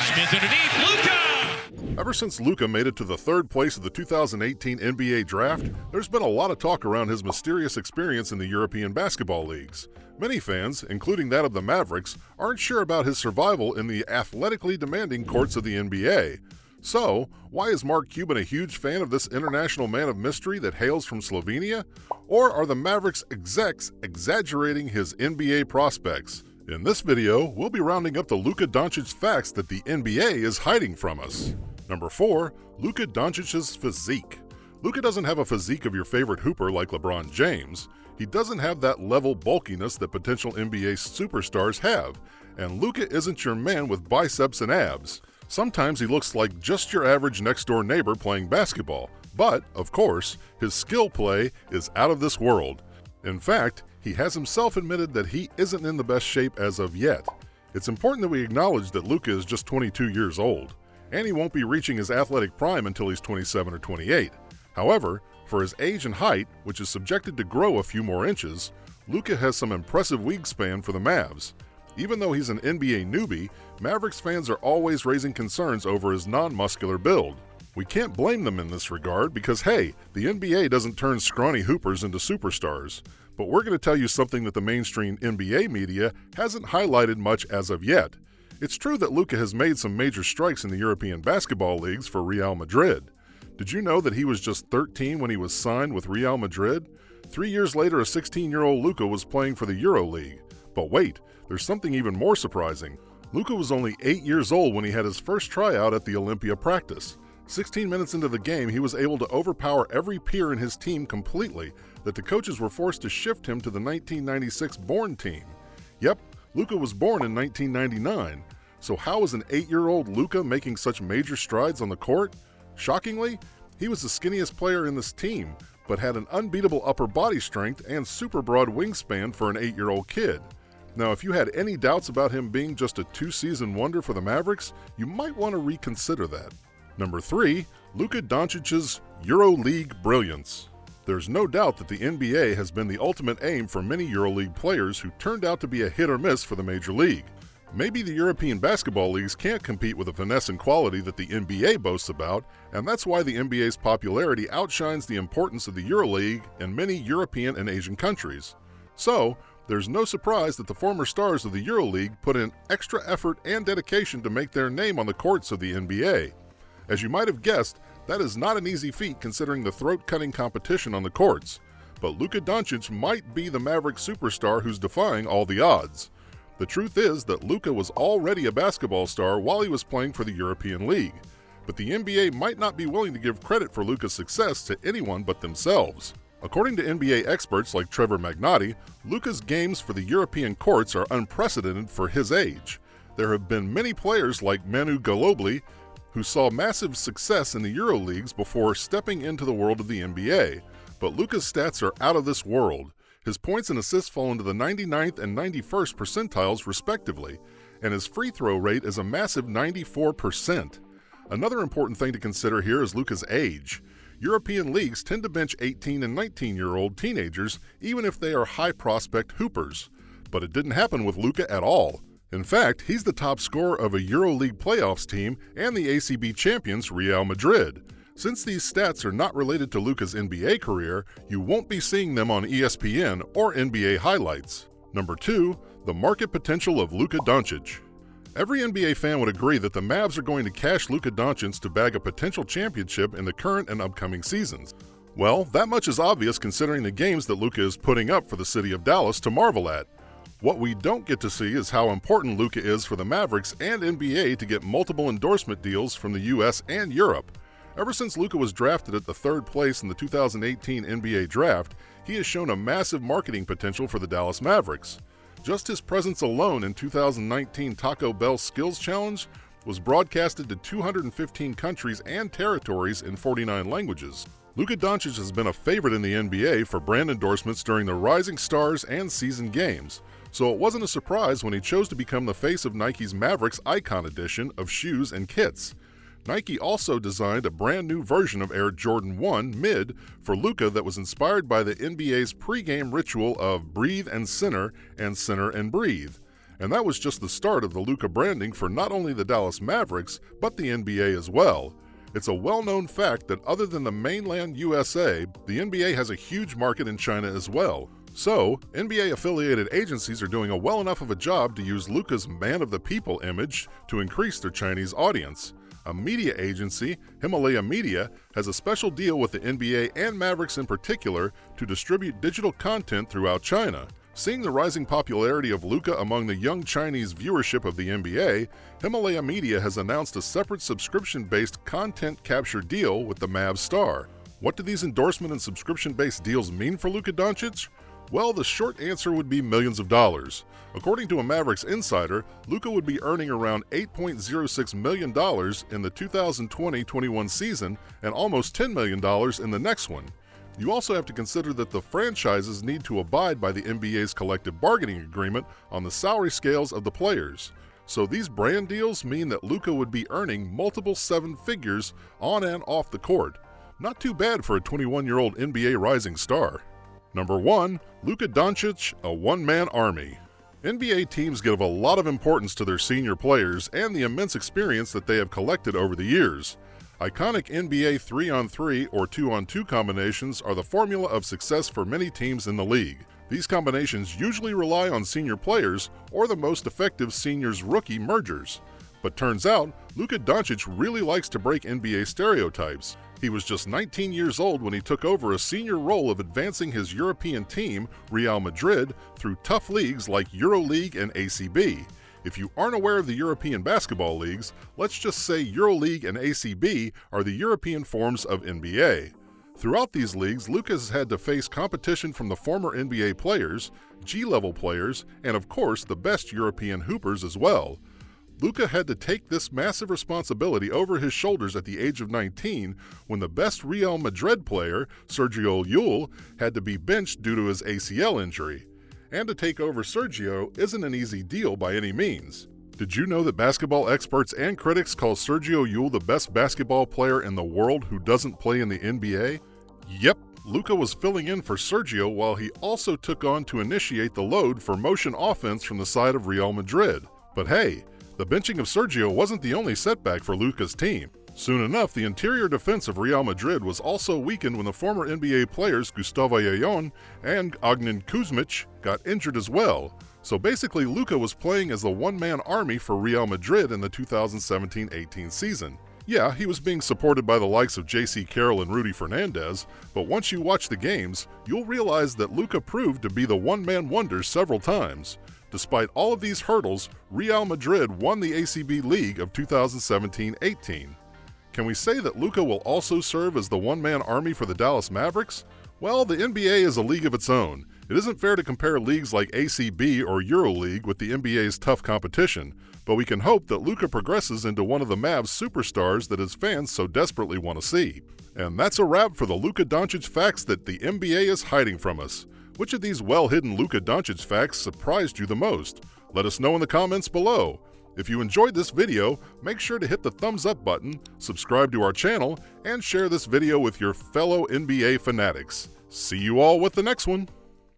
Spins underneath. Luka! Ever since Luka made it to the third place of the 2018 NBA draft, there's been a lot of talk around his mysterious experience in the European basketball leagues. Many fans, including that of the Mavericks, aren't sure about his survival in the athletically demanding courts of the NBA. So, why is Mark Cuban a huge fan of this international man of mystery that hails from Slovenia? Or are the Mavericks execs exaggerating his NBA prospects? In this video, we'll be rounding up the Luka Doncic facts that the NBA is hiding from us. Number 4. Luka Doncic's physique. Luka doesn't have a physique of your favorite hooper like LeBron James. He doesn't have that level bulkiness that potential NBA superstars have. And Luka isn't your man with biceps and abs. Sometimes he looks like just your average next-door neighbor playing basketball. But, of course, his skill play is out of this world. In fact, he has himself admitted that he isn't in the best shape as of yet. It's important that we acknowledge that Luka is just 22 years old, and he won't be reaching his athletic prime until he's 27 or 28. However, for his age and height, which is subjected to grow a few more inches, Luka has some impressive wingspan for the Mavs. Even though he's an NBA newbie, Mavericks fans are always raising concerns over his non-muscular build. We can't blame them in this regard because, hey, the NBA doesn't turn scrawny hoopers into superstars. But we're going to tell you something that the mainstream NBA media hasn't highlighted much as of yet. It's true that Luka has made some major strikes in the European basketball leagues for Real Madrid. Did you know that he was just 13 when he was signed with Real Madrid? 3 years later, a 16-year-old Luka was playing for the EuroLeague. But wait, there's something even more surprising. Luka was only 8 years old when he had his first tryout at the Olympia practice. 16 minutes into the game, he was able to overpower every peer in his team completely that the coaches were forced to shift him to the 1996 born team. Yep, Luka was born in 1999. So how is an 8-year-old Luka making such major strides on the court? Shockingly, he was the skinniest player in this team, but had an unbeatable upper body strength and super broad wingspan for an 8-year-old kid. Now, if you had any doubts about him being just a 2-season wonder for the Mavericks, you might want to reconsider that. Number 3. Luka Doncic's EuroLeague brilliance. There's no doubt that the NBA has been the ultimate aim for many EuroLeague players who turned out to be a hit or miss for the Major League. Maybe the European basketball leagues can't compete with the finesse and quality that the NBA boasts about, and that's why the NBA's popularity outshines the importance of the EuroLeague in many European and Asian countries. So, there's no surprise that the former stars of the EuroLeague put in extra effort and dedication to make their name on the courts of the NBA. As you might have guessed, that is not an easy feat considering the throat-cutting competition on the courts. But Luka Doncic might be the Maverick superstar who's defying all the odds. The truth is that Luka was already a basketball star while he was playing for the European League. But the NBA might not be willing to give credit for Luka's success to anyone but themselves. According to NBA experts like Trevor Magnotti, Luka's games for the European courts are unprecedented for his age. There have been many players like Manu Ginobili who saw massive success in the EuroLeagues before stepping into the world of the NBA. But Luka's stats are out of this world. His points and assists fall into the 99th and 91st percentiles respectively, and his free throw rate is a massive 94%. Another important thing to consider here is Luka's age. European leagues tend to bench 18 and 19-year-old teenagers even if they are high prospect hoopers. But it didn't happen with Luka at all. In fact, he's the top scorer of a EuroLeague playoffs team and the ACB champions Real Madrid. Since these stats are not related to Luka's NBA career, you won't be seeing them on ESPN or NBA highlights. Number 2. The market potential of Luka Doncic. Every NBA fan would agree that the Mavs are going to cash Luka Doncic to bag a potential championship in the current and upcoming seasons. Well, that much is obvious considering the games that Luka is putting up for the city of Dallas to marvel at. What we don't get to see is how important Luka is for the Mavericks and NBA to get multiple endorsement deals from the US and Europe. Ever since Luka was drafted at the 3rd place in the 2018 NBA draft, he has shown a massive marketing potential for the Dallas Mavericks. Just his presence alone in 2019 Taco Bell Skills Challenge was broadcasted to 215 countries and territories in 49 languages. Luka Doncic has been a favorite in the NBA for brand endorsements during the Rising Stars and season games, so it wasn't a surprise when he chose to become the face of Nike's Mavericks Icon Edition of shoes and kits. Nike also designed a brand new version of Air Jordan 1 Mid for Luka that was inspired by the NBA's pregame ritual of breathe and center and breathe. And that was just the start of the Luka branding for not only the Dallas Mavericks, but the NBA as well. It's a well-known fact that other than the mainland USA, the NBA has a huge market in China as well. So, NBA-affiliated agencies are doing a well enough of a job to use Luka's man of the people image to increase their Chinese audience. A media agency, Himalaya Media, has a special deal with the NBA and Mavericks in particular to distribute digital content throughout China. Seeing the rising popularity of Luka among the young Chinese viewership of the NBA, Himalaya Media has announced a separate subscription-based content capture deal with the Mavs star. What do these endorsement and subscription-based deals mean for Luka Doncic? Well, the short answer would be millions of dollars. According to a Mavericks insider, Luka would be earning around $8.06 million in the 2020-21 season and almost $10 million in the next one. You also have to consider that the franchises need to abide by the NBA's collective bargaining agreement on the salary scales of the players. So these brand deals mean that Luka would be earning multiple seven figures on and off the court. Not too bad for a 21-year-old NBA rising star. Number 1. Luka Doncic, a one-man army. NBA teams give a lot of importance to their senior players and the immense experience that they have collected over the years. Iconic NBA 3-on-3 or 2-on-2 combinations are the formula of success for many teams in the league. These combinations usually rely on senior players or the most effective seniors-rookie mergers. But turns out, Luka Doncic really likes to break NBA stereotypes. He was just 19 years old when he took over a senior role of advancing his European team, Real Madrid, through tough leagues like EuroLeague and ACB. If you aren't aware of the European basketball leagues, let's just say EuroLeague and ACB are the European forms of NBA. Throughout these leagues, Luka has had to face competition from the former NBA players, G-level players, and of course the best European hoopers as well. Luka had to take this massive responsibility over his shoulders at the age of 19 when the best Real Madrid player, Sergio Llull, had to be benched due to his ACL injury. And to take over Sergio isn't an easy deal by any means. Did you know that basketball experts and critics call Sergio Llull the best basketball player in the world who doesn't play in the NBA? Yep, Luka was filling in for Sergio while he also took on to initiate the load for motion offense from the side of Real Madrid. But hey, the benching of Sergio wasn't the only setback for Luka's team. Soon enough, the interior defense of Real Madrid was also weakened when the former NBA players Gustavo Ayllón and Ognan Kuzmic got injured as well. So basically, Luka was playing as the one-man army for Real Madrid in the 2017-18 season. Yeah, he was being supported by the likes of J.C. Carroll and Rudy Fernandez, but once you watch the games, you'll realize that Luka proved to be the one-man wonder several times. Despite all of these hurdles, Real Madrid won the ACB League of 2017-18. Can we say that Luka will also serve as the one-man army for the Dallas Mavericks? Well, the NBA is a league of its own. It isn't fair to compare leagues like ACB or EuroLeague with the NBA's tough competition, but we can hope that Luka progresses into one of the Mavs superstars that his fans so desperately want to see. And that's a wrap for the Luka Doncic facts that the NBA is hiding from us. Which of these well-hidden Luka Doncic facts surprised you the most? Let us know in the comments below. If you enjoyed this video, make sure to hit the thumbs up button, subscribe to our channel, and share this video with your fellow NBA fanatics. See you all with the next one.